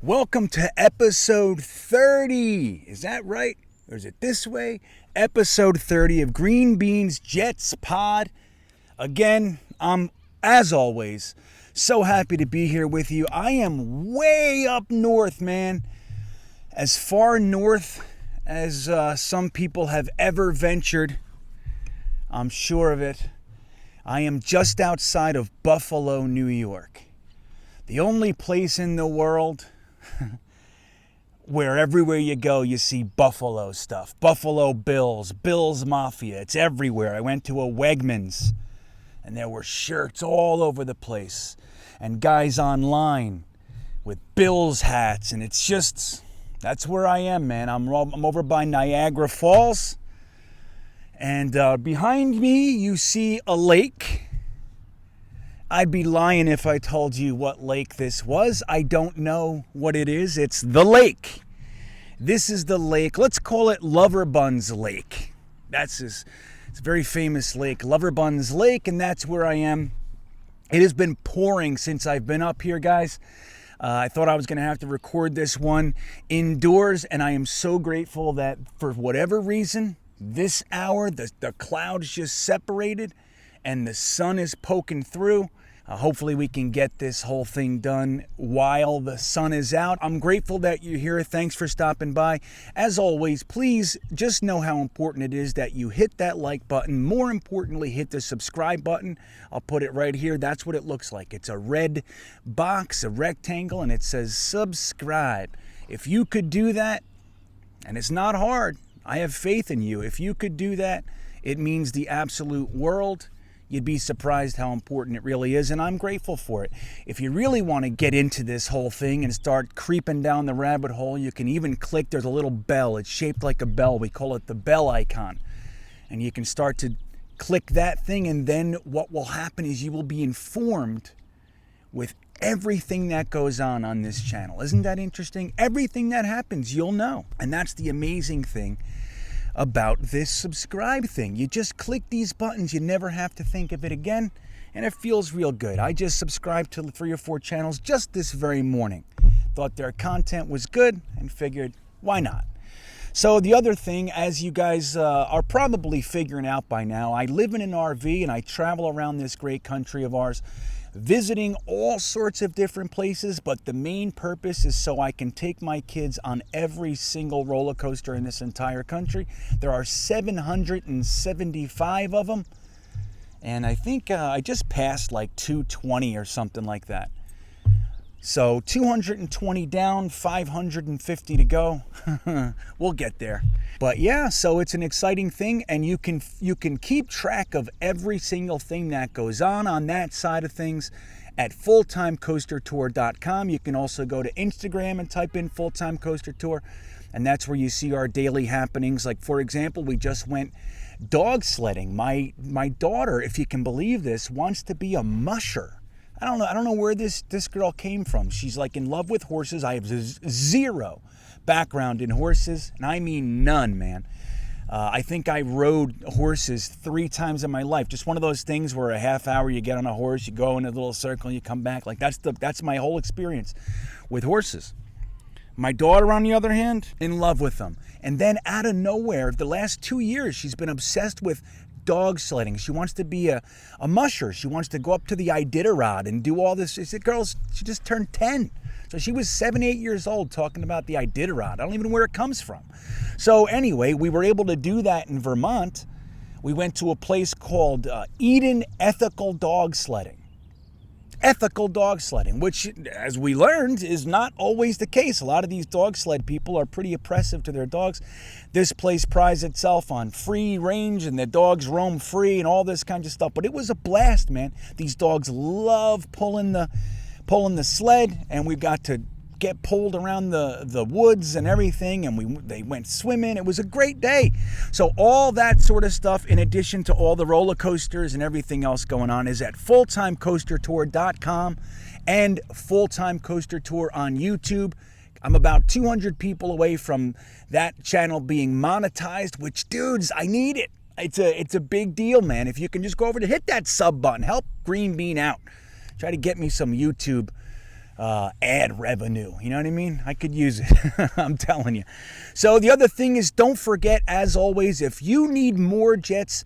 Welcome to episode 30. Is that right? Or is it this way? Episode 30 of Greenbean's Jets Pod. Again, I'm, as always, so happy to be here with you. I am way up north, man. As far north as some people have ever ventured. I'm sure of it. I am just outside of Buffalo, New York. The only place in the world where everywhere you go you see Buffalo stuff. Buffalo Bills, Bills Mafia, it's everywhere. I went to a Wegmans and there were shirts all over the place and guys online with Bills hats, and it's just, that's where I am, man. I'm over by Niagara Falls, and behind me you see a lake. I'd be lying if I told you what lake this was. I don't know what it is. It's the lake. This is the lake. Let's call it Loverbuns Lake. It's a very famous lake, Loverbuns Lake, and that's where I am. It has been pouring since I've been up here, guys. I thought I was going to have to record this one indoors, and I am so grateful that for whatever reason, this hour, the clouds just separated and the sun is poking through. Hopefully we can get this whole thing done while the sun is out. I'm grateful that you're here. Thanks for stopping by. As always, please just know how important it is that you hit that like button. More importantly, hit the subscribe button. I'll put it right here. That's what it looks like. It's a red box, a rectangle, and it says subscribe. If you could do that, and it's not hard, I have faith in you. If you could do that, it means the absolute world. You'd be surprised how important it really is, and I'm grateful for it. If you really want to get into this whole thing and start creeping down the rabbit hole, you can even click, there's a little bell. It's shaped like a bell. We call it the bell icon. And you can start to click that thing, and then what will happen is you will be informed with everything that goes on this channel. Isn't that interesting? Everything that happens, you'll know. And that's the amazing thing about this subscribe thing. You just click these buttons, you never have to think of it again, and it feels real good. I just subscribed to 3 or 4 channels just this very morning. Thought their content was good and figured, why not? So the other thing, as you guys are probably figuring out by now, I live in an RV and I travel around this great country of ours, visiting all sorts of different places, but the main purpose is so I can take my kids on every single roller coaster in this entire country. There are 775 of them, and I think I just passed like 220 or something like that. So 220 down, 550 to go. We'll get there. But yeah, so it's an exciting thing, and you can keep track of every single thing that goes on that side of things at fulltimecoastertour.com. You can also go to Instagram and type in Fulltime Coaster Tour, and that's where you see our daily happenings. Like, for example, we just went dog sledding. My daughter, if you can believe this, wants to be a musher. I don't know where this girl came from. She's like in love with horses. I have zero background in horses, and I mean none, man. I think I rode horses 3 times in my life. Just one of those things where a half hour you get on a horse, you go in a little circle, and you come back. Like that's my whole experience with horses. My daughter, on the other hand, in love with them. And then out of nowhere, the last 2 years, she's been obsessed with dog sledding. She wants to be a musher. She wants to go up to the Iditarod and do all this. She said, girls, she just turned 10. So she was 7, 8 years old talking about the Iditarod. I don't even know where it comes from. So anyway, we were able to do that in Vermont. We went to a place called Eden Ethical Dog Sledding. Ethical dog sledding, which, as we learned, is not always the case. A lot of these dog sled people are pretty oppressive to their dogs. This place prides itself on free range, and the dogs roam free and all this kind of stuff. But it was a blast, man. These dogs love pulling the sled, and we got to get pulled around the woods and everything, and they went swimming. It was a great day. So all that sort of stuff, in addition to all the roller coasters and everything else going on, is at fulltimecoastertour.com and Fulltime Coaster Tour on YouTube. I'm about 200 people away from that channel being monetized, which, dudes, I need it. It's a big deal, man. If you can just go over to hit that sub button, help Green Bean out. Try to get me some YouTube ad revenue. You know what I mean? I could use it. I'm telling you. So the other thing is, don't forget, as always, if you need more Jets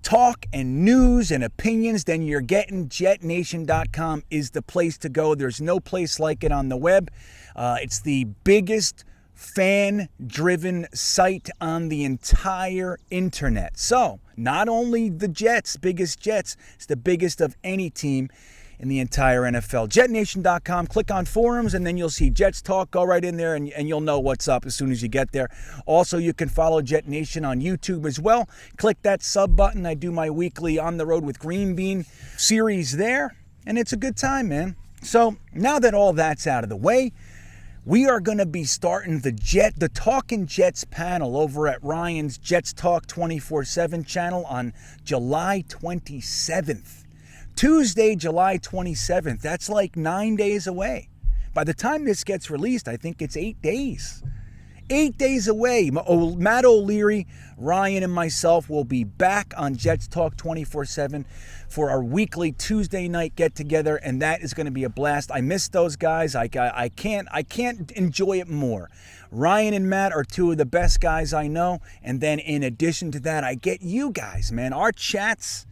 talk and news and opinions, then you're getting Jetnation.com is the place to go. There's no place like it on the web. It's the biggest fan-driven site on the entire internet. So not only the Jets, biggest Jets, it's the biggest of any team in the entire NFL. Jetnation.com, click on forums, and then you'll see Jets Talk. Go right in there, and you'll know what's up as soon as you get there. Also, you can follow Jet Nation on YouTube as well. Click that sub button. I do my weekly On the Road with Green Bean series there, and it's a good time, man. So now that all that's out of the way, we are going to be starting the Talking Jets panel over at Ryan's Jets Talk 24/7 channel on July 27th. Tuesday, July 27th. That's like 9 days away. By the time this gets released, I think it's 8 days. 8 days away. Matt O'Leary, Ryan, and myself will be back on Jets Talk 24/7 for our weekly Tuesday night get-together, and that is going to be a blast. I miss those guys. I can't enjoy it more. Ryan and Matt are two of the best guys I know, and then in addition to that, I get you guys, man. Our chats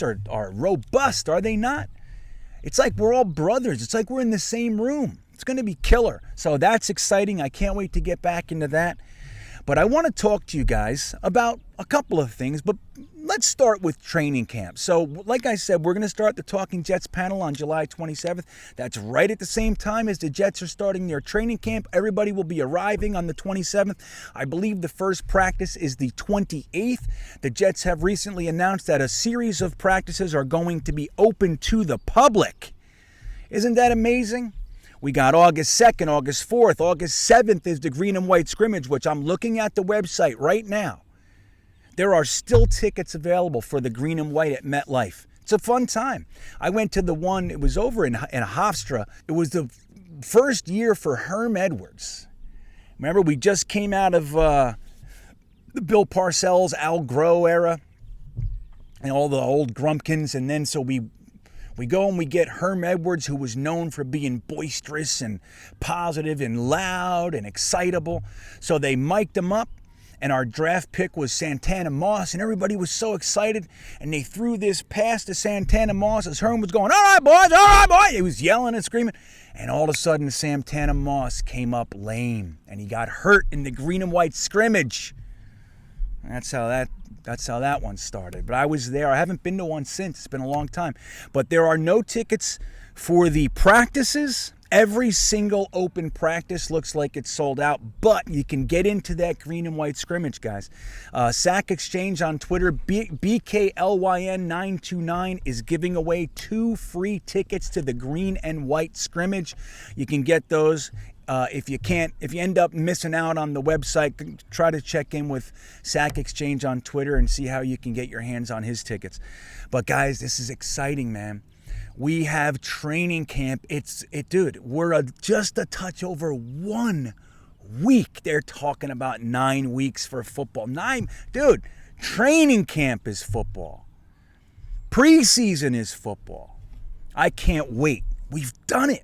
are robust, are they not? It's like we're all brothers. It's like we're in the same room. It's going to be killer. So that's exciting. I can't wait to get back into that. But I want to talk to you guys about a couple of things, but let's start with training camp. So like I said, we're going to start the Talking Jets panel on July 27th. That's right at the same time as the Jets are starting their training camp. Everybody will be arriving on the 27th. I believe the first practice is the 28th. The Jets have recently announced that a series of practices are going to be open to the public. Isn't that amazing? We got August 2nd, August 4th, August 7th is the green and white scrimmage, which I'm looking at the website right now. There are still tickets available for the green and white at MetLife. It's a fun time. I went to the one, it was over in Hofstra. It was the first year for Herm Edwards. Remember, we just came out of the Bill Parcells, Al Groh era and all the old Grumpkins, and then so we go and we get Herm Edwards, who was known for being boisterous and positive and loud and excitable. So they mic'd him up, and our draft pick was Santana Moss, and everybody was so excited, and they threw this pass to Santana Moss as Herm was going, all right, boys. He was yelling and screaming, and all of a sudden Santana Moss came up lame, and he got hurt in the green and white scrimmage. That's how that one started. But I was there. I haven't been to one since. It's been a long time. But there are no tickets for the practices. Every single open practice looks like it's sold out, but you can get into that green and white scrimmage, guys. Sack Exchange on Twitter, BKLYN929 is giving away 2 free tickets to the green and white scrimmage. You can get those. If you end up missing out on the website, try to check in with Sack Exchange on Twitter and see how you can get your hands on his tickets. But guys, this is exciting, man. We have training camp. Dude, we're just a touch over 1 week. They're talking about 9 weeks for football. Dude, training camp is football. Preseason is football. I can't wait. We've done it.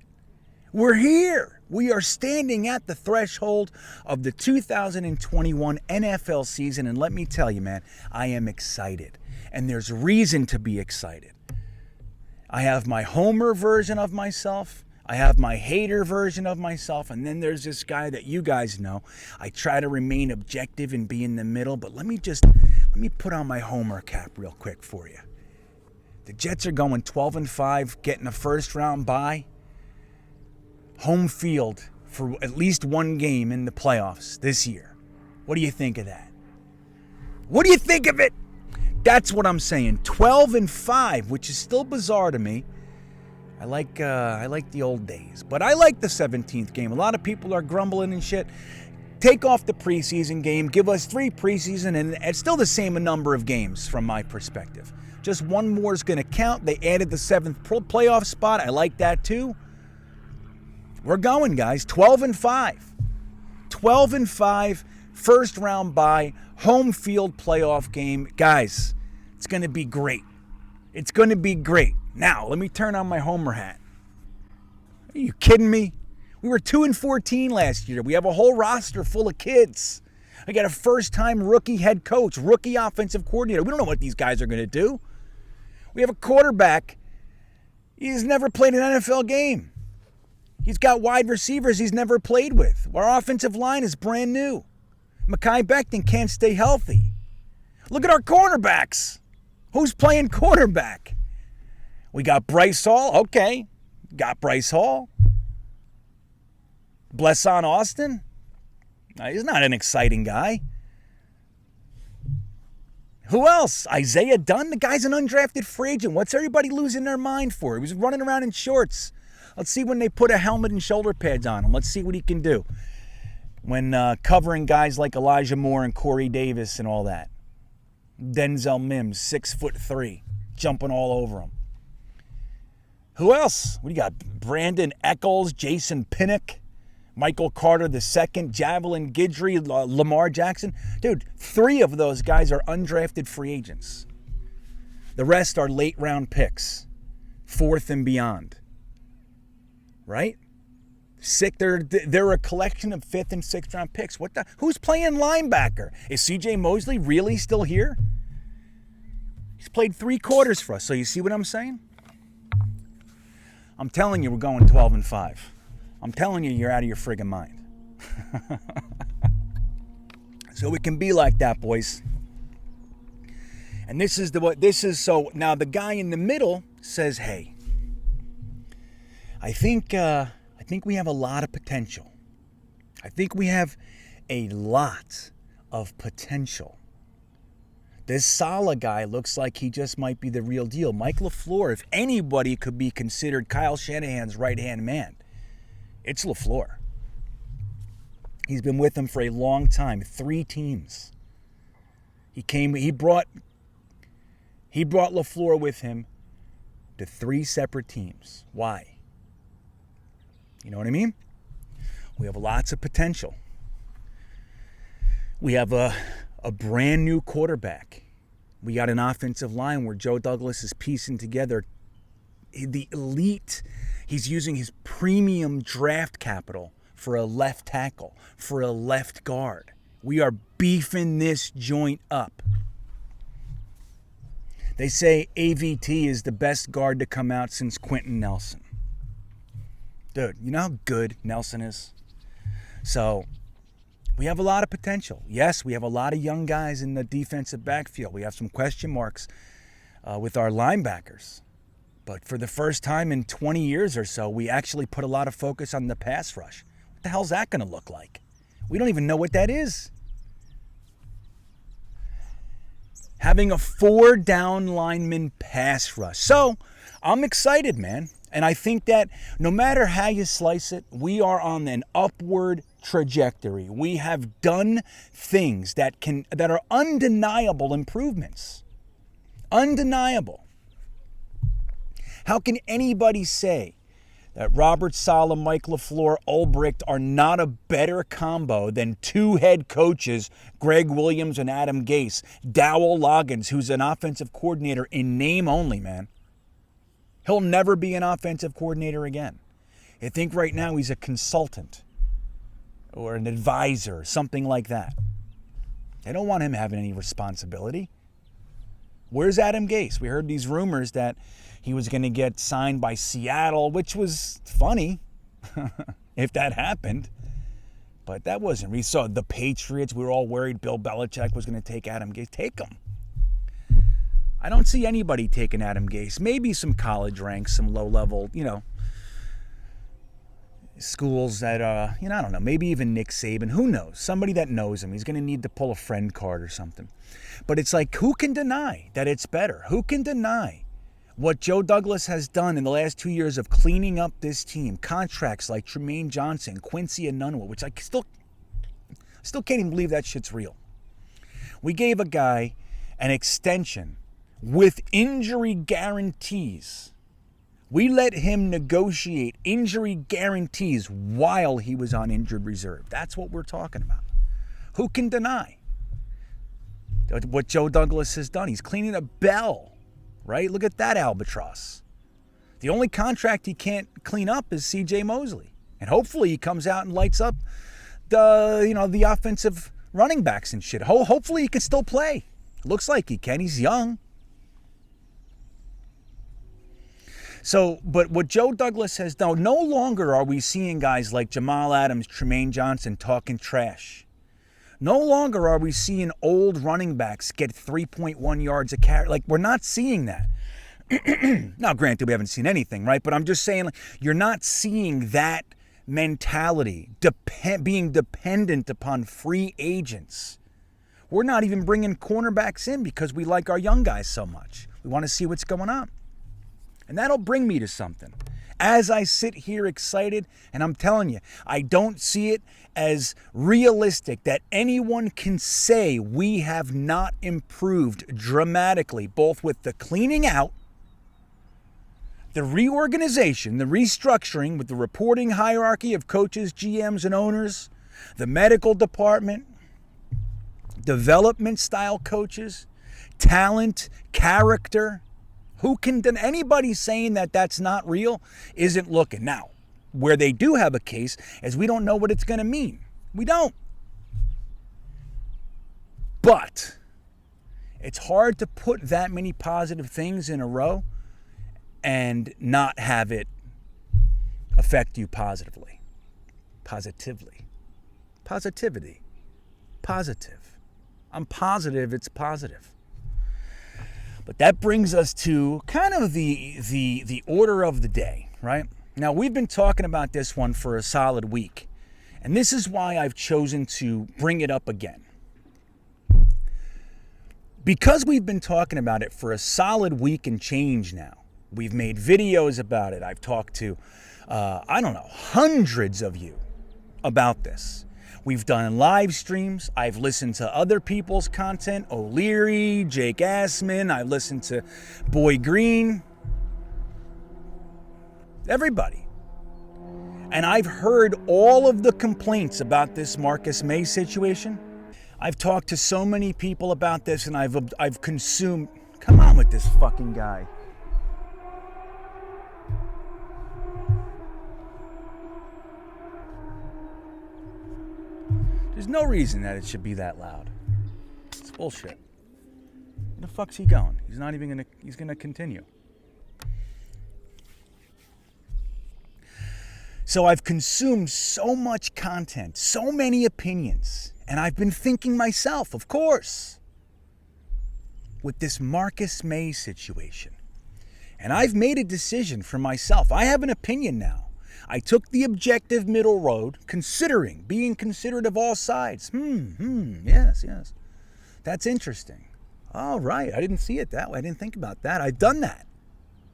We're here. We are standing at the threshold of the 2021 NFL season, and let me tell you, man, I am excited, and there's reason to be excited. I have my homer version of myself, I have my hater version of myself, and then there's this guy that you guys know. I try to remain objective and be in the middle, but let me put on my homer cap real quick for you. The Jets are going 12-5, getting a first-round bye. Home field for at least one game in the playoffs this year. What do you think of that? What do you think of it? That's what I'm saying. 12-5, which is still bizarre to me. I like the old days, but I like the 17th game. A lot of people are grumbling and shit. Take off the preseason game. Give us 3 preseason, and it's still the same number of games from my perspective. Just one more is going to count. They added the 7th playoff spot. I like that too. We're going, guys. 12-5. 12-5, first round bye, home field playoff game. Guys, it's going to be great. It's going to be great. Now, let me turn on my homer hat. Are you kidding me? We were 2-14 last year. We have a whole roster full of kids. I got a first-time rookie head coach, rookie offensive coordinator. We don't know what these guys are going to do. We have a quarterback. He's never played an NFL game. He's got wide receivers he's never played with. Our offensive line is brand new. Mekhi Becton can't stay healthy. Look at our cornerbacks. Who's playing quarterback? We got Bryce Hall. Okay. Got Bryce Hall. Blesson Austin. He's not an exciting guy. Who else? Isaiah Dunn? The guy's an undrafted free agent. What's everybody losing their mind for? He was running around in shorts. Let's see when they put a helmet and shoulder pads on him. Let's see what he can do when covering guys like Elijah Moore and Corey Davis and all that. Denzel Mims, 6'3", jumping all over him. Who else? What do you got? Brandon Eccles, Jason Pinnock, Michael Carter II, Javelin Guidry, Lamar Jackson. Dude, 3 of those guys are undrafted free agents. The rest are late round picks, 4th and beyond. Right? They're a collection of 5th and 6th round picks. Who's playing linebacker? Is CJ Mosley really still here? He's played 3 quarters for us. So you see what I'm saying? I'm telling you, we're going 12-5. I'm telling you, you're out of your friggin' mind. So it can be like that, boys. And so now the guy in the middle says, hey, I think we have a lot of potential. I think we have a lot of potential. This Saleh guy looks like he just might be the real deal. Mike LaFleur, if anybody could be considered Kyle Shanahan's right-hand man, it's LaFleur. He's been with him for a long time, 3 teams. He brought LaFleur with him to 3 separate teams. Why? You know what I mean? We have lots of potential. We have a brand new quarterback. We got an offensive line where Joe Douglas is piecing together the elite. He's using his premium draft capital for a left tackle, for a left guard. We are beefing this joint up. They say AVT is the best guard to come out since Quentin Nelson. Dude, you know how good Nelson is? So, we have a lot of potential. Yes, we have a lot of young guys in the defensive backfield. We have some question marks with our linebackers. But for the first time in 20 years or so, we actually put a lot of focus on the pass rush. What the hell's that going to look like? We don't even know what that is. Having a 4-down lineman pass rush. So, I'm excited, man. And I think that no matter how you slice it, we are on an upward trajectory. We have done things that are undeniable improvements. Undeniable. How can anybody say that Robert Saleh, Mike LaFleur, Ulbricht are not a better combo than 2 head coaches, Greg Williams and Adam Gase, Dowell Loggins, who's an offensive coordinator in name only, man. He'll never be an offensive coordinator again. I think right now he's a consultant or an advisor, something like that. They don't want him having any responsibility. Where's Adam Gase? We heard these rumors that he was going to get signed by Seattle, which was funny if that happened. But that wasn't. We saw the Patriots. We were all worried Bill Belichick was going to take Adam Gase. Take him. I don't see anybody taking Adam Gase. Maybe some college ranks, some low-level, schools that, I don't know. Maybe even Nick Saban. Who knows? Somebody that knows him. He's going to need to pull a friend card or something. But it's like, who can deny that it's better? Who can deny what Joe Douglas has done in the last 2 years of cleaning up this team? Contracts like Tremaine Johnson, Quincy Enunwa, which I still can't even believe that shit's real. We gave a guy an extension with injury guarantees. We let him negotiate injury guarantees while he was on injured reserve. That's what we're talking about. Who can deny what Joe Douglas has done? He's cleaning a bell, right? Look at that albatross. The only contract he can't clean up is C.J. Mosley. And hopefully he comes out and lights up the offensive running backs and shit. Hopefully he can still play. Looks like he can. He's young. So, but what Joe Douglas has done, no longer are we seeing guys like Jamal Adams, Tremaine Johnson talking trash. No longer are we seeing old running backs get 3.1 yards a carry. Like, we're not seeing that. Now, granted, we haven't seen anything, right? But I'm just saying, like, you're not seeing that mentality being dependent upon free agents. We're not even bringing cornerbacks in because we like our young guys so much. We want to see what's going on. And that'll bring me to something. As I sit here excited, and I'm telling you, I don't see it as realistic that anyone can say we have not improved dramatically, both with the cleaning out, the reorganization, the restructuring with the reporting hierarchy of coaches, GMs, and owners, the medical department, development style coaches, talent, character. Anybody saying that that's not real isn't looking. Now, where they do have a case is we don't know what it's going to mean. We don't. But it's hard to put that many positive things in a row and not have it affect you positively. Positivity. Positive. I'm positive it's positive. But that brings us to kind of the order of the day, right? Now, we've been talking about this one for a solid week, and this is why I've chosen to bring it up again. Because we've been talking about it for a solid week and change now. We've made videos about it. I've talked to, hundreds of you about this. We've done live streams. I've listened to other people's content. O'Leary, Jake Assman. I've listened to Boy Green. Everybody. And I've heard all of the complaints about this Marcus Maye situation. I've talked to so many people about this, and I've consumed... Come on with this fucking guy. There's no reason that it should be that loud. It's bullshit. Where the fuck's he going? He's not even gonna, he's gonna continue. So I've consumed so much content, so many opinions, and I've been thinking myself, of course, with this Marcus Maye situation. And I've made a decision for myself. I have an opinion now. I took the objective middle road, being considerate of all sides. Yes. That's interesting. All right, I didn't see it that way. I didn't think about that. I've done that.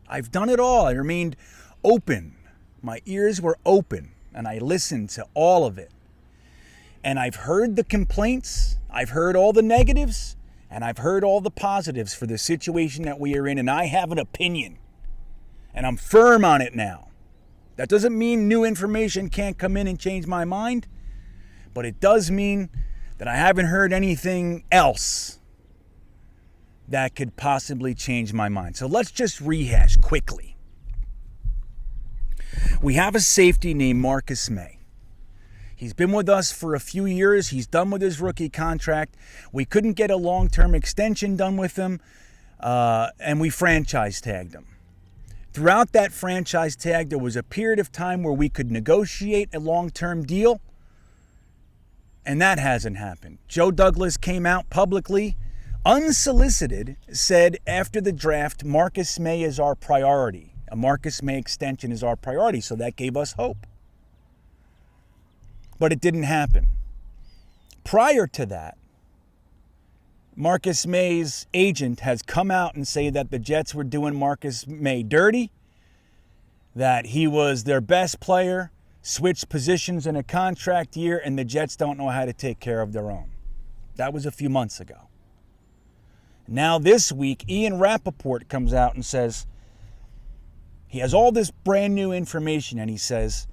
I've done it all. I remained open. My ears were open, and I listened to all of it. And I've heard the complaints. I've heard all the negatives, and I've heard all the positives for the situation that we are in, and I have an opinion. And I'm firm on it now. That doesn't mean new information can't come in and change my mind, but it does mean that I haven't heard anything else that could possibly change my mind. So let's just rehash quickly. We have a safety named Marcus Maye. He's been with us for a few years. He's done with his rookie contract. We couldn't get a long-term extension done with him, and we franchise tagged him. Throughout that franchise tag, there was a period of time where we could negotiate a long-term deal, and that hasn't happened. Joe Douglas came out publicly, unsolicited, said after the draft, Marcus Maye is our priority. A Marcus Maye extension is our priority, so that gave us hope. But it didn't happen. Prior to that, Marcus Maye's agent has come out and say that the Jets were doing Marcus Maye dirty, that he was their best player, switched positions in a contract year, and the Jets don't know how to take care of their own. That was a few months ago. Now this week, Ian Rappaport comes out and says, he has all this brand new information, and he says,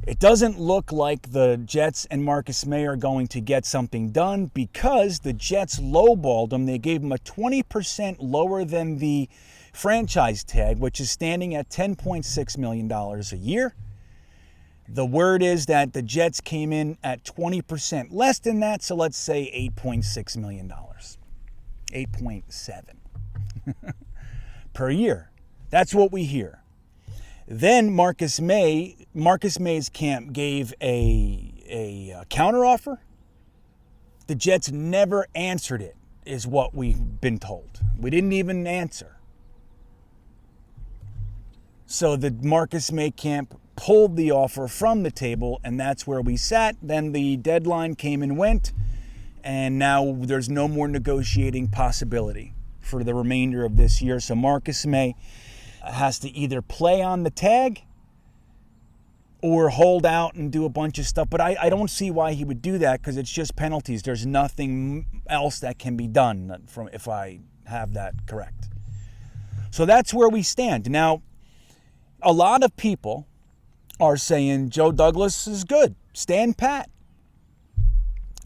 it doesn't look like the Jets and Marcus Maye are going to get something done because the Jets lowballed him. They gave him a 20% lower than the franchise tag, which is standing at $10.6 million a year. The word is that the Jets came in at 20% less than that, so let's say $8.6 million. 8.7 per year. That's what we hear. Then Marcus Maye's camp gave a counteroffer. The Jets never answered it, is what we've been told. We didn't even answer. So the Marcus Maye camp pulled the offer from the table, and that's where we sat. Then the deadline came and went, and now there's no more negotiating possibility for the remainder of this year. So Marcus Maye has to either play on the tag or hold out and do a bunch of stuff. But I don't see why he would do that, because it's just penalties. There's nothing else that can be done, from if I have that correct. So that's where we stand. Now, a lot of people are saying Joe Douglas is good. Stand pat.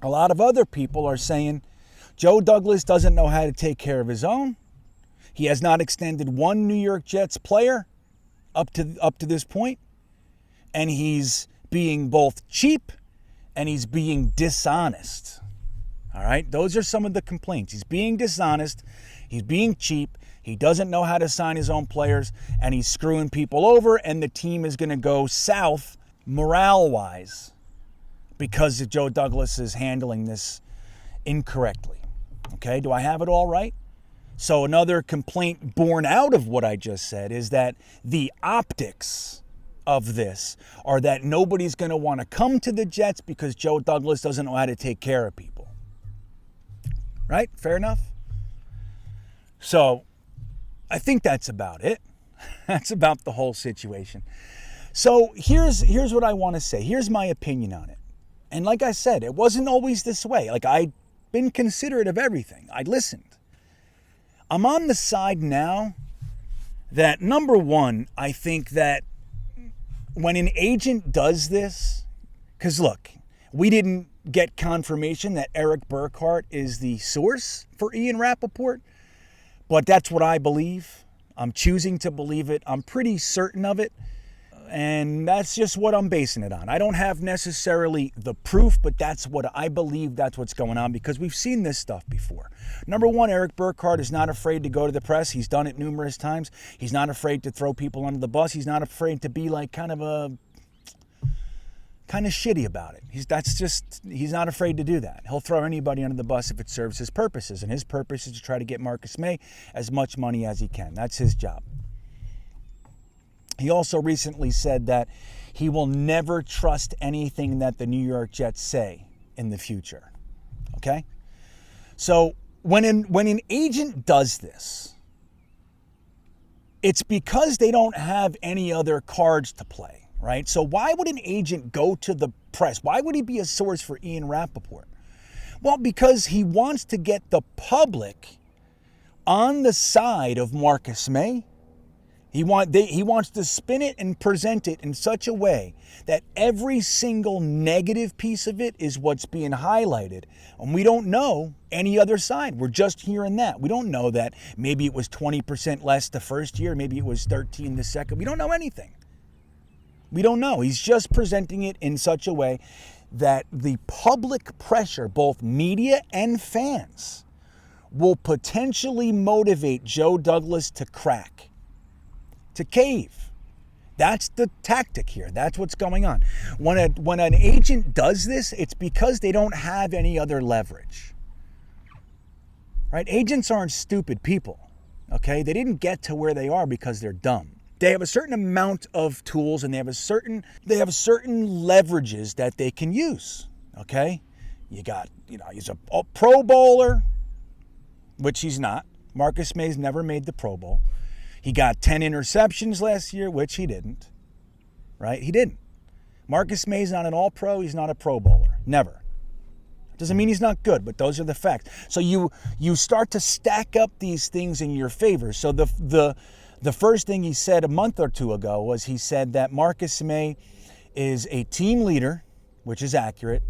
A lot of other people are saying Joe Douglas doesn't know how to take care of his own. He has not extended one New York Jets player up to this point. And he's being both cheap and he's being dishonest. All right? Those are some of the complaints. He's being dishonest. He's being cheap. He doesn't know how to sign his own players, and he's screwing people over, and the team is going to go south morale-wise because Joe Douglas is handling this incorrectly. Okay? Do I have it all right? So another complaint born out of what I just said is that the optics of this are that nobody's going to want to come to the Jets because Joe Douglas doesn't know how to take care of people. Right? Fair enough? So I think that's about it. That's about the whole situation. So here's what I want to say. Here's my opinion on it. And like I said, it wasn't always this way. Like, I've been considerate of everything. I listened. I'm on the side now that, number one, I think that when an agent does this, because look, we didn't get confirmation that Eric Burkhart is the source for Ian Rappaport, but that's what I believe. I'm choosing to believe it. I'm pretty certain of it. And that's just what I'm basing it on. I don't have necessarily the proof, but that's what I believe. That's what's going on, because we've seen this stuff before. Number one, Eric Burkhart is not afraid to go to the press. He's done it numerous times. He's not afraid to throw people under the bus. He's not afraid to be like kind of shitty about it. He's not afraid to do that. He'll throw anybody under the bus if it serves his purposes. And his purpose is to try to get Marcus Maye as much money as he can. That's his job. He also recently said that he will never trust anything that the New York Jets say in the future. Okay? So when an agent does this, it's because they don't have any other cards to play, right? So why would an agent go to the press? Why would he be a source for Ian Rappaport? Well, because he wants to get the public on the side of Marcus Maye. He wants to spin it and present it in such a way that every single negative piece of it is what's being highlighted. And we don't know any other side. We're just hearing that. We don't know that maybe it was 20% less the first year, maybe it was 13% the second. We don't know anything. We don't know. He's just presenting it in such a way that the public pressure, both media and fans, will potentially motivate Joe Douglas to crack. To cave. That's the tactic here. That's what's going on. When an agent does this, it's because they don't have any other leverage. Right? Agents aren't stupid people. Okay? They didn't get to where they are because they're dumb. They have a certain amount of tools and they have certain leverages that they can use. Okay? He's a Pro Bowler, which he's not. Marcus Maye's never made the Pro Bowl. He got 10 interceptions last year, which he didn't, right? He didn't. Marcus Maye's not an all-pro. He's not a Pro Bowler. Never. Doesn't mean he's not good, but those are the facts. So you start to stack up these things in your favor. So the first thing he said a month or two ago was he said that Marcus Maye is a team leader, which is accurate.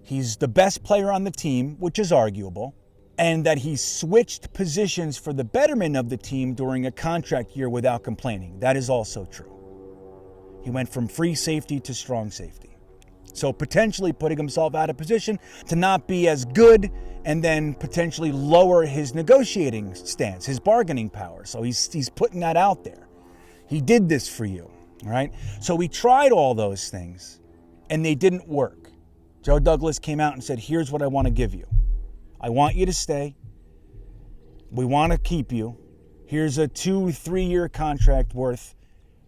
He's the best player on the team, which is arguable. and that he switched positions for the betterment of the team during a contract year without complaining. That is also true. He went from free safety to strong safety. So potentially putting himself out of position to not be as good and then potentially lower his negotiating stance, his bargaining power. So he's putting that out there. He did this for you, right? So we tried all those things and they didn't work. Joe Douglas came out and said, here's what I want to give you. I want you to stay. We want to keep you. Here's a 2-3 year contract worth,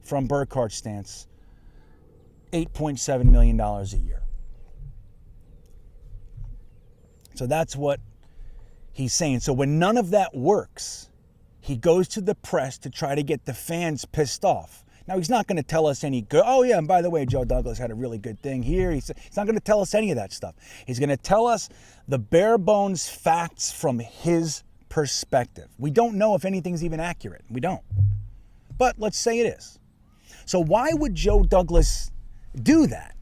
from Burkhardt's stance, $8.7 million a year. So that's what he's saying. So when none of that works, he goes to the press to try to get the fans pissed off. Now, he's not going to tell us any good, oh yeah, and by the way, Joe Douglas had a really good thing here. He's not going to tell us any of that stuff. He's going to tell us the bare bones facts from his perspective. We don't know if anything's even accurate. We don't. But let's say it is. So why would Joe Douglas do that?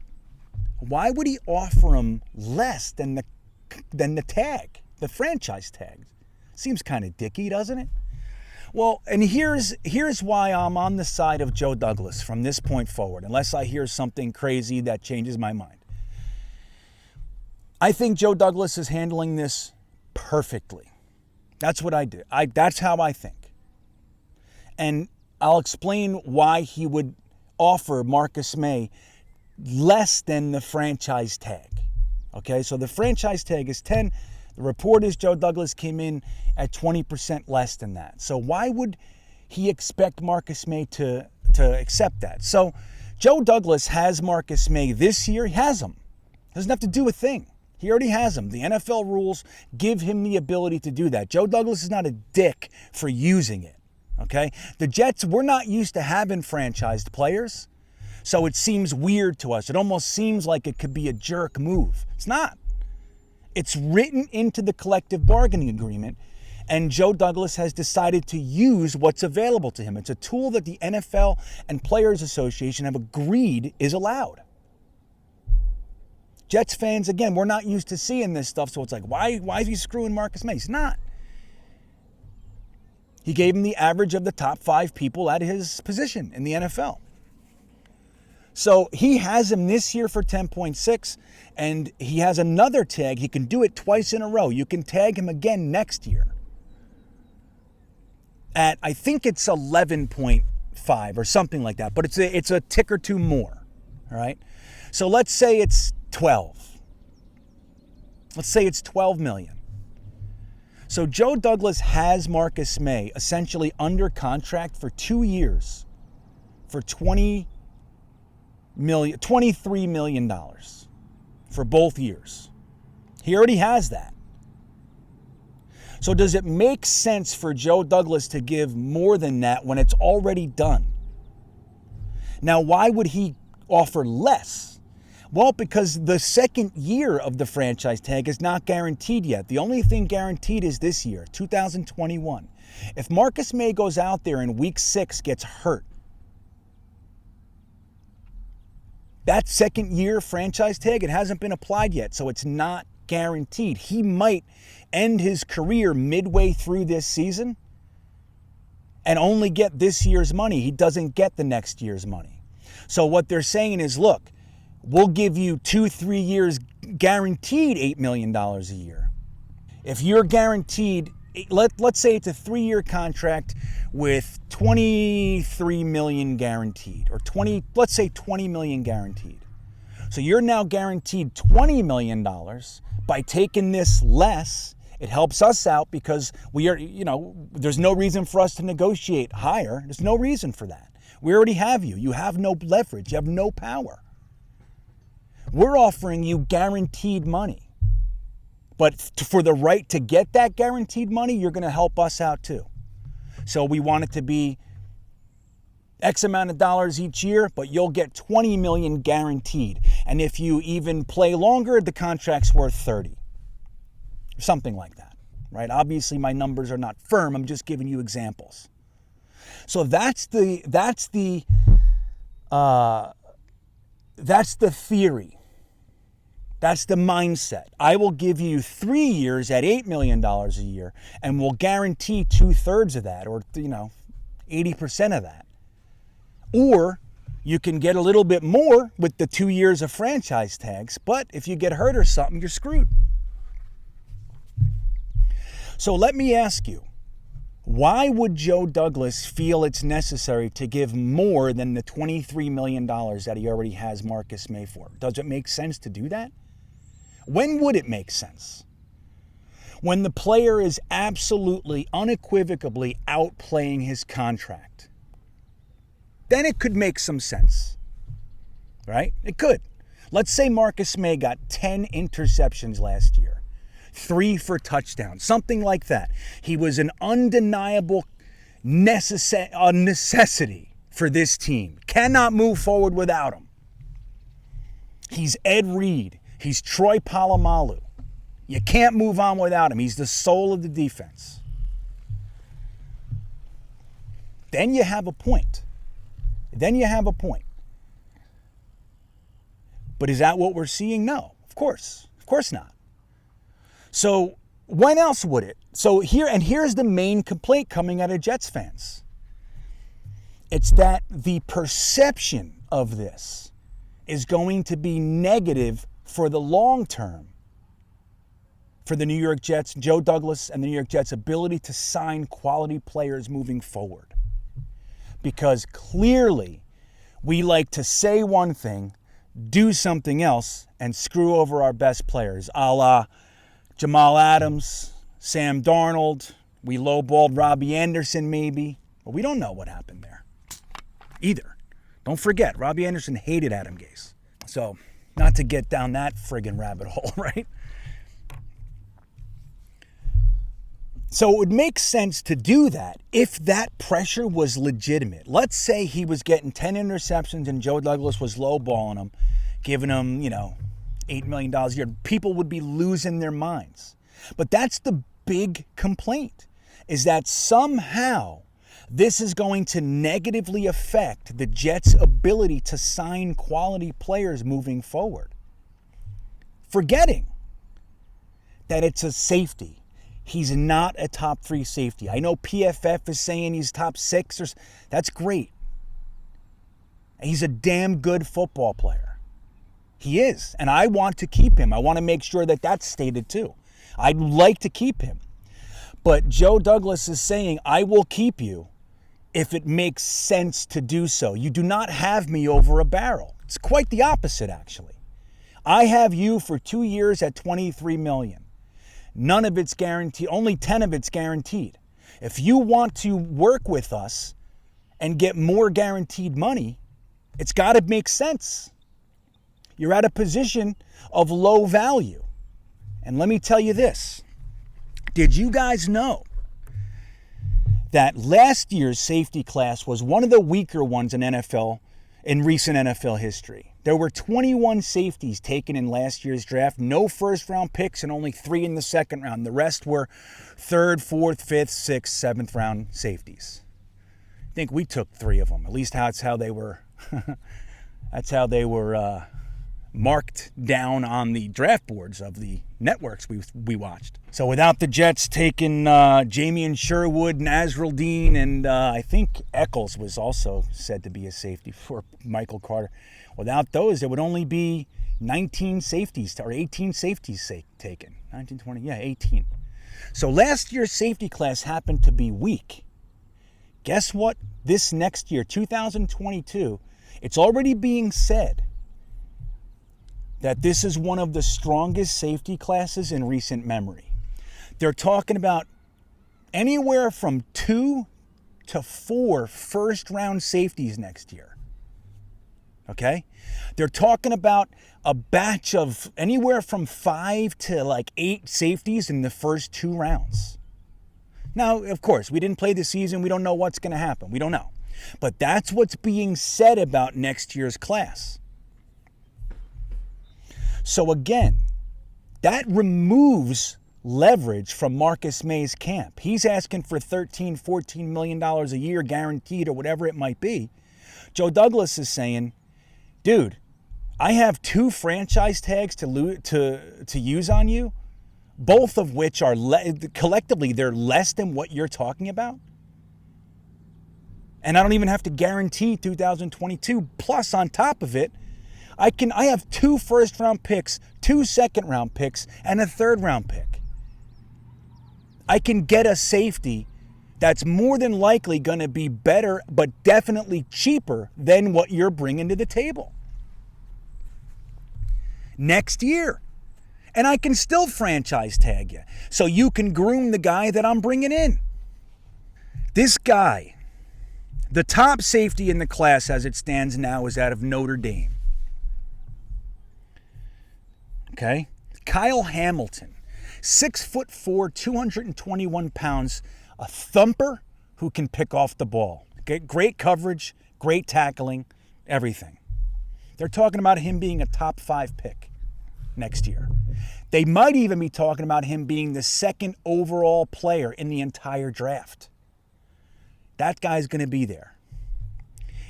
Why would he offer him less than the tag, the franchise tag? Seems kind of dicky, doesn't it? Well, and here's why I'm on the side of Joe Douglas from this point forward, unless I hear something crazy that changes my mind. I think Joe Douglas is handling this perfectly. That's what I do. That's how I think. And I'll explain why he would offer Marcus Maye less than the franchise tag. Okay, so the franchise tag is 10. The report is Joe Douglas came in at 20% less than that. So why would he expect Marcus Maye to accept that? So Joe Douglas has Marcus Maye this year. He has him. Doesn't have to do a thing. He already has him. The NFL rules give him the ability to do that. Joe Douglas is not a dick for using it. Okay? The Jets, we're not used to having franchised players, so it seems weird to us. It almost seems like it could be a jerk move. It's not. It's written into the collective bargaining agreement, and Joe Douglas has decided to use what's available to him. It's a tool that the NFL and Players Association have agreed is allowed. Jets fans, again, we're not used to seeing this stuff, so it's like, why is he screwing Marcus Maye? He's not. He gave him the average of the top 5 people at his position in the NFL. So he has him this year for 10.6, and he has another tag. He can do it twice in a row. You can tag him again next year at, I think it's 11.5 or something like that, but it's a tick or two more, all right? So let's say it's 12. Let's say it's 12 million. So Joe Douglas has Marcus Maye essentially under contract for 2 years for $23 million for both years. He already has that. So does it make sense for Joe Douglas to give more than that when it's already done? Now, why would he offer less? Well, because the second year of the franchise tag is not guaranteed yet. The only thing guaranteed is this year, 2021. If Marcus Maye goes out there in week 6, gets hurt, that second year franchise tag, it hasn't been applied yet, so it's not guaranteed. He might end his career midway through this season and only get this year's money. He doesn't get the next year's money. So what they're saying is, look, we'll give you 2-3 years guaranteed $8 million a year. If you're guaranteed, let's say it's a 3-year contract with $23 million guaranteed, or let's say $20 million guaranteed. So you're now guaranteed $20 million by taking this less. It helps us out because we are, there's no reason for us to negotiate higher. There's no reason for that. We already have you. You have no leverage. You have no power. We're offering you guaranteed money. But for the right to get that guaranteed money, you're going to help us out too. So we want it to be X amount of dollars each year, but you'll get $20 million guaranteed. And if you even play longer, the contract's worth 30. Something like that, right? Obviously, my numbers are not firm. I'm just giving you examples. So that's the theory. That's the mindset. I will give you 3 years at $8 million a year and will guarantee 2/3 of that, or 80% of that. Or you can get a little bit more with the 2 years of franchise tags, but if you get hurt or something, you're screwed. So let me ask you, why would Joe Douglas feel it's necessary to give more than the $23 million that he already has Marcus Maye for? Does it make sense to do that? When would it make sense? When the player is absolutely, unequivocally outplaying his contract. Then it could make some sense, right? It could. Let's say Marcus Maye got 10 interceptions last year, 3 for touchdowns, something like that. He was an undeniable necessity for this team. Cannot move forward without him. He's Ed Reed. He's Troy Polamalu. You can't move on without him. He's the soul of the defense. Then you have a point. But is that what we're seeing? No, of course not. So when else would it? So here's the main complaint coming out of Jets fans. It's that the perception of this is going to be negative for the long term for the New York Jets, Joe Douglas and the New York Jets' ability to sign quality players moving forward. Because clearly we like to say one thing, do something else, and screw over our best players, a la Jamal Adams, Sam Darnold. We lowballed Robbie Anderson maybe, but we don't know what happened there either. Don't forget, Robbie Anderson hated Adam Gase. So, not to get down that friggin' rabbit hole, right? So it would make sense to do that if that pressure was legitimate. Let's say he was getting 10 interceptions and Joe Douglas was lowballing him, giving him, $8 million a year. People would be losing their minds. But that's the big complaint, is that somehow this is going to negatively affect the Jets' ability to sign quality players moving forward. Forgetting that it's a safety. He's not a top 3 safety. I know PFF is saying he's top 6. That's great. He's a damn good football player. He is. And I want to keep him. I want to make sure that that's stated too. I'd like to keep him. But Joe Douglas is saying, I will keep you if it makes sense to do so. You do not have me over a barrel. It's quite the opposite, actually. I have you for 2 years at $23 million. None of it's guaranteed. Only 10 of it's guaranteed. If you want to work with us and get more guaranteed money, it's got to make sense. You're at a position of low value. And let me tell you this. Did you guys know that last year's safety class was one of the weaker ones in recent NFL history? There were 21 safeties taken in last year's draft, no first-round picks, and only 3 in the second round. The rest were 3rd, 4th, 5th, 6th, 7th round safeties. I think we took 3 of them. At least that's how they were. That's how they were marked down on the draft boards of the networks we watched. So without the Jets taking Jamian Sherwood, Nasruddin, and I think Eccles was also said to be a safety for Michael Carter. Without those, there would only be 19 safeties or 18 safeties taken. 19, 20, yeah, 18. So last year's safety class happened to be weak. Guess what? This next year, 2022, it's already being said that this is one of the strongest safety classes in recent memory. They're talking about anywhere from 2 to 4 first-round safeties next year. Okay? They're talking about a batch of anywhere from 5 to 8 safeties in the first 2 rounds. Now, of course, we didn't play the season. We don't know what's going to happen. We don't know. But that's what's being said about next year's class. So again, that removes leverage from Marcus Maye's camp. He's asking for $13, $14 million a year guaranteed or whatever it might be. Joe Douglas is saying, dude, I have 2 franchise tags to use on you, both of which are collectively they're less than what you're talking about. And I don't even have to guarantee 2022. Plus, on top of it, I have 2 first-round picks, 2 second-round picks, and a third-round pick. I can get a safety that's more than likely going to be better, but definitely cheaper than what you're bringing to the table next year. And I can still franchise tag you, so you can groom the guy that I'm bringing in. This guy, the top safety in the class as it stands now, is out of Notre Dame. Okay? Kyle Hamilton, 6'4", 221 pounds, a thumper who can pick off the ball. Great coverage, great tackling, everything. They're talking about him being a top 5 pick next year. They might even be talking about him being the 2nd overall player in the entire draft. That guy's going to be there.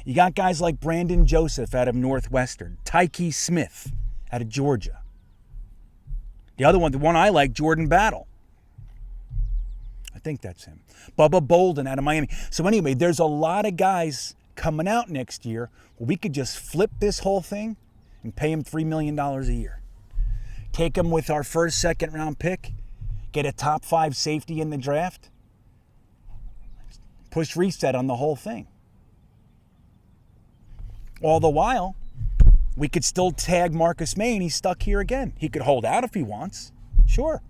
You got guys like Brandon Joseph out of Northwestern, Tyke Smith out of Georgia. The one I like, Jordan Battle. I think that's him. Bubba Bolden out of Miami. So anyway, there's a lot of guys coming out next year where we could just flip this whole thing and pay them $3 million a year. Take them with our first, second round pick, get a top 5 safety in the draft, push reset on the whole thing. All the while, we could still tag Marcus Maye and he's stuck here again. He could hold out if he wants, sure.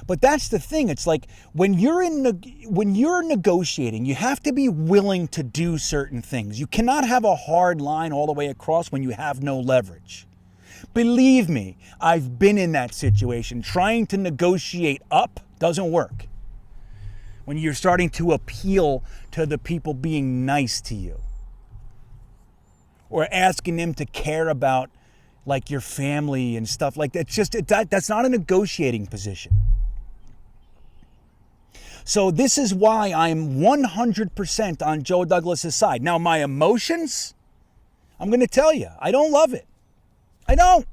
But that's the thing. It's like when you're negotiating, you have to be willing to do certain things. You cannot have a hard line all the way across when you have no leverage. Believe me, I've been in that situation. Trying to negotiate up doesn't work. When you're starting to appeal to the people being nice to you, or asking them to care about like your family and stuff like that. That's not a negotiating position. So this is why I'm 100% on Joe Douglas's side. Now, my emotions, I'm going to tell you, I don't love it. I don't.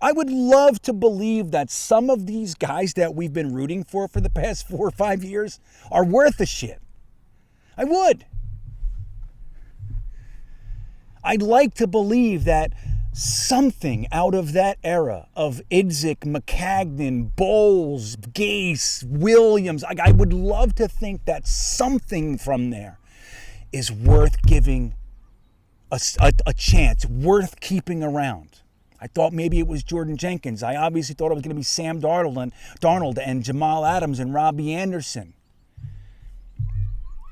I would love to believe that some of these guys that we've been rooting for the past 4 or 5 years are worth a shit. I would. I'd like to believe that something out of that era of Idzik, McCagnon, Bowles, Gase, Williams, I would love to think that something from there is worth giving a chance, worth keeping around. I thought maybe it was Jordan Jenkins. I obviously thought it was going to be Sam Darnold and Jamal Adams and Robbie Anderson.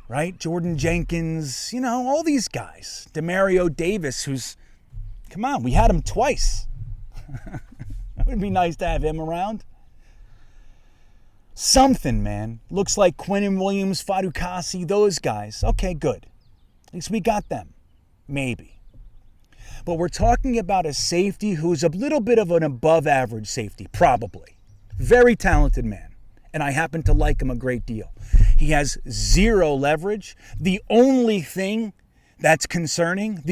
Right? Jordan Jenkins, all these guys. Demario Davis, who's, come on, we had him twice. It would be nice to have him around. Something, man. Looks like Quinnen Williams, Fadukasi, those guys. Okay, good. At least we got them. Maybe. But we're talking about a safety who's a little bit of an above average safety, probably. Very talented man. And I happen to like him a great deal. He has 0 leverage. The only thing that's concerning,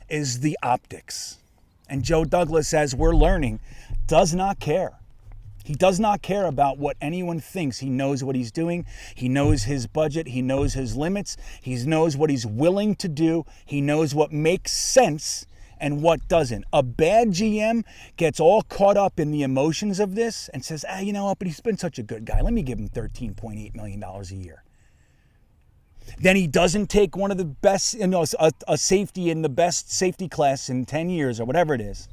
is the optics. And Joe Douglas, as we're learning, does not care. He does not care about what anyone thinks. He knows what he's doing. He knows his budget. He knows his limits. He knows what he's willing to do. He knows what makes sense and what doesn't. A bad GM gets all caught up in the emotions of this and says, you know what, but he's been such a good guy. Let me give him $13.8 million a year. Then he doesn't take one of the best, a safety in the best safety class in 10 years or whatever it is.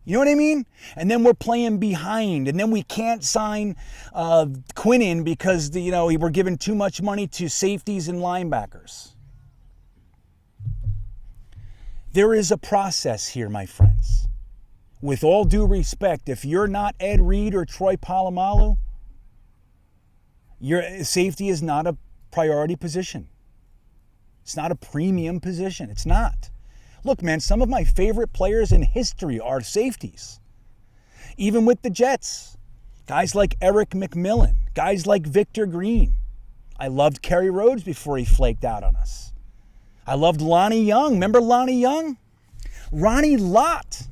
You know what I mean? And then we're playing behind, and then we can't sign Quinnen because we're giving too much money to safeties and linebackers. There is a process here, my friends. With all due respect, if you're not Ed Reed or Troy Polamalu, your safety is not a priority position. It's not a premium position. It's not. Look, man, some of my favorite players in history are safeties. Even with the Jets. Guys like Eric McMillan. Guys like Victor Green. I loved Kerry Rhodes before he flaked out on us. I loved Lonnie Young. Remember Lonnie Young? Ronnie Lott.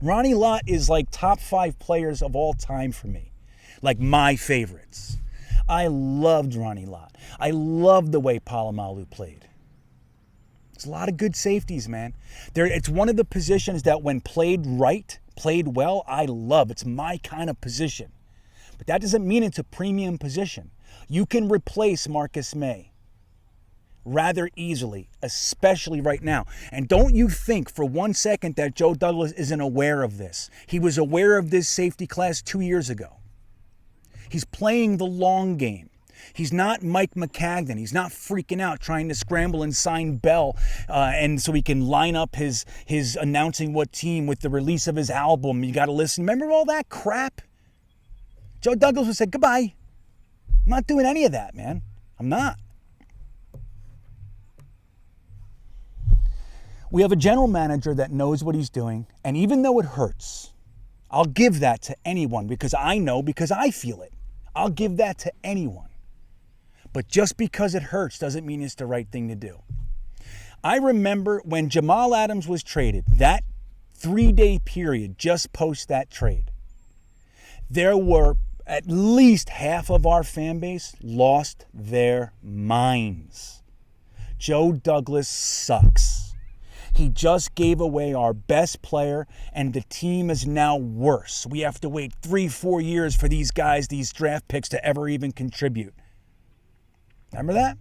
Ronnie Lott is like top 5 players of all time for me. Like my favorites. I loved Ronnie Lott. I loved the way Polamalu played. There's a lot of good safeties, man. It's one of the positions that when played right, played well, I love. It's my kind of position. But that doesn't mean it's a premium position. You can replace Marcus Maye rather easily, especially right now. And don't you think for one second that Joe Douglas isn't aware of this. He was aware of this safety class 2 years ago. He's playing the long game. He's not Mike McCagnon. He's not freaking out trying to scramble and sign Bell and so he can line up his announcing what team with the release of his album. You got to listen. Remember all that crap? Joe Douglas would say, goodbye. I'm not doing any of that, man. I'm not. We have a general manager that knows what he's doing, and even though it hurts, I'll give that to anyone because I know, because I feel it. I'll give that to anyone. But just because it hurts doesn't mean it's the right thing to do. I remember when Jamal Adams was traded, that 3-day period just post that trade, there were at least half of our fan base lost their minds. Joe Douglas sucks. He just gave away our best player, and the team is now worse. We have to wait 3-4 years for these guys, these draft picks, to ever even contribute. Remember that?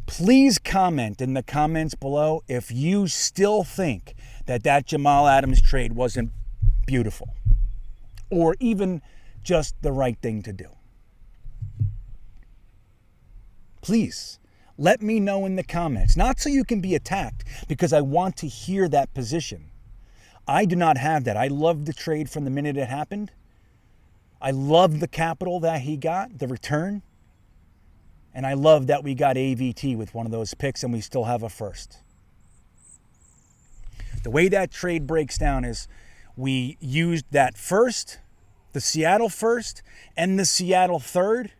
Please comment in the comments below if you still think that Jamal Adams trade wasn't beautiful or even just the right thing to do. Please. Let me know in the comments, not so you can be attacked, because I want to hear that position. I do not have that. I loved the trade from the minute it happened. I loved the capital that he got, the return. And I love that we got AVT with one of those picks and we still have a first. The way that trade breaks down is we used that first, the Seattle first, and the Seattle third.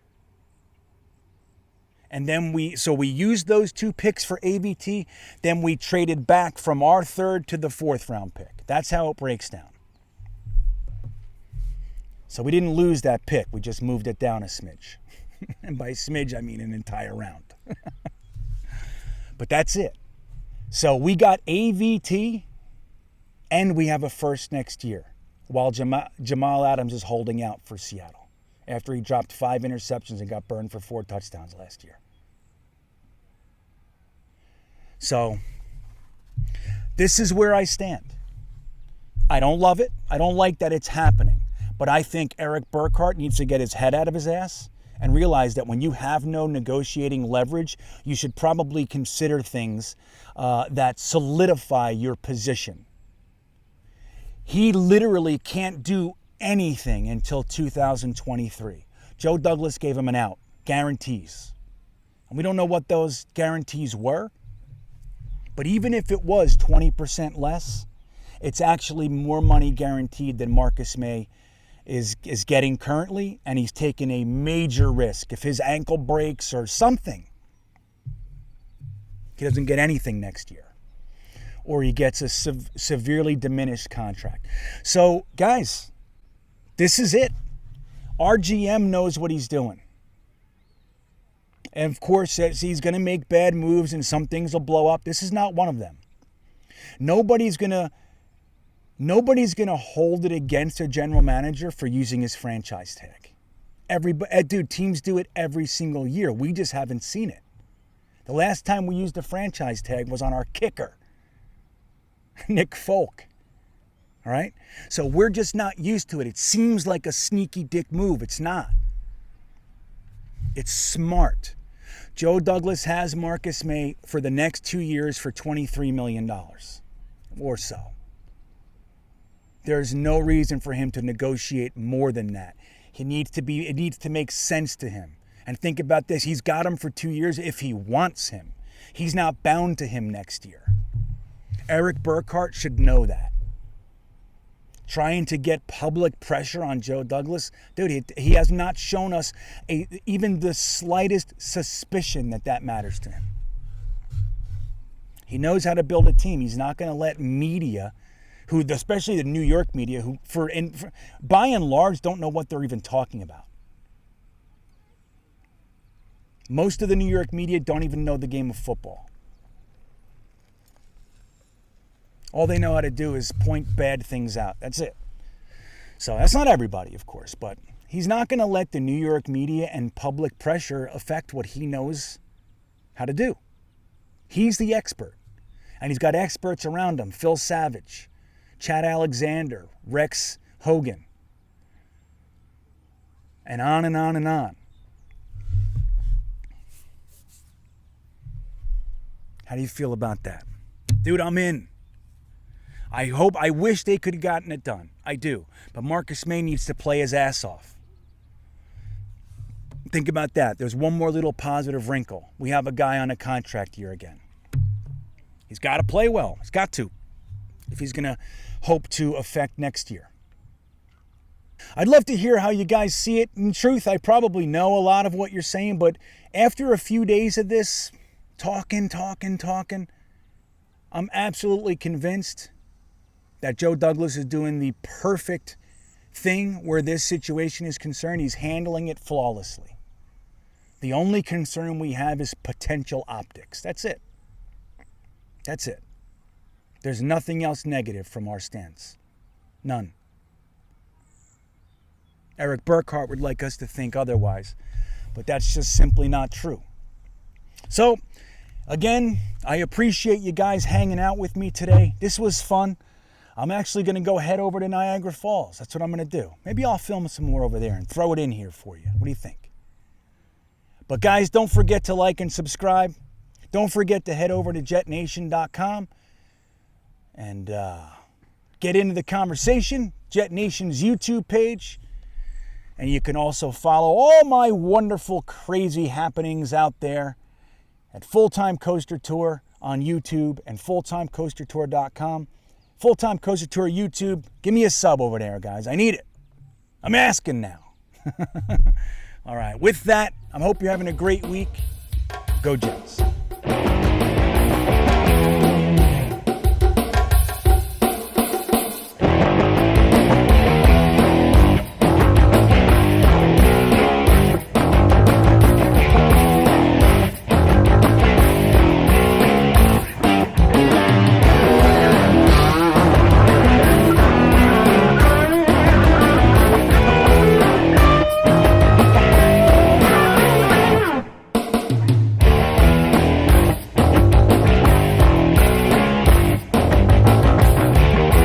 And then we used those 2 picks for AVT. Then we traded back from our 3rd to the 4th round pick. That's how it breaks down. So we didn't lose that pick. We just moved it down a smidge. And by smidge, I mean an entire round. But that's it. So we got AVT and we have a first next year while Jamal Adams is holding out for Seattle, after he dropped 5 interceptions and got burned for 4 touchdowns last year. So, this is where I stand. I don't love it. I don't like that it's happening. But I think Eric Burkhart needs to get his head out of his ass and realize that when you have no negotiating leverage, you should probably consider things that solidify your position. He literally can't do anything until 2023. Joe Douglas gave him an out, guarantees. And we don't know what those guarantees were, but even if it was 20% less, it's actually more money guaranteed than Marcus Maye is getting currently, and he's taking a major risk. If his ankle breaks or something, he doesn't get anything next year, or he gets a severely diminished contract. So, guys, this is it. Our GM knows what he's doing. And of course, he's going to make bad moves and some things will blow up. This is not one of them. Nobody's going to hold it against a general manager for using his franchise tag. Dude, teams do it every single year. We just haven't seen it. The last time we used a franchise tag was on our kicker, Nick Folk. All right? So we're just not used to it. It seems like a sneaky dick move. It's not. It's smart. Joe Douglas has Marcus Maye for the next 2 years for $23 million or so. There's no reason for him to negotiate more than that. It needs to make sense to him. And think about this. He's got him for 2 years if he wants him. He's not bound to him next year. Eric Burkhart should know that. trying to get public pressure on Joe Douglas. Dude, he has not shown us even the slightest suspicion that matters to him. He knows how to build a team. He's not going to let media, especially the New York media, who by and large don't know what they're even talking about. Most of the New York media don't even know the game of football. All they know how to do is point bad things out. That's it. So that's not everybody, of course, but he's not going to let the New York media and public pressure affect what he knows how to do. He's the expert, and he's got experts around him. Phil Savage, Chad Alexander, Rex Hogan, and on and on and on. How do you feel about that? Dude, I'm in. I wish they could have gotten it done. I do. But Marcus Maye needs to play his ass off. Think about that. There's one more little positive wrinkle. We have a guy on a contract year again. He's got to play well. He's got to, if he's going to hope to affect next year. I'd love to hear how you guys see it. In truth, I probably know a lot of what you're saying, but after a few days of this, talking, I'm absolutely convinced that Joe Douglas is doing the perfect thing where this situation is concerned. He's handling it flawlessly. The only concern we have is potential optics. That's it. That's it. There's nothing else negative from our stance. None. Eric Burkhart would like us to think otherwise, but that's just simply not true. So, again, I appreciate you guys hanging out with me today. This was fun. I'm actually going to go head over to Niagara Falls. That's what I'm going to do. Maybe I'll film some more over there and throw it in here for you. What do you think? But guys, don't forget to like and subscribe. Don't forget to head over to Jetnation.com and get into the conversation. Jetnation's YouTube page. And you can also follow all my wonderful, crazy happenings out there at Full-Time Coaster Tour on YouTube and FullTimeCoasterTour.com. Full-Time Coaster Tour YouTube. Give me a sub over there, guys. I need it. I'm asking now. All right. With that, I hope you're having a great week. Go Jets.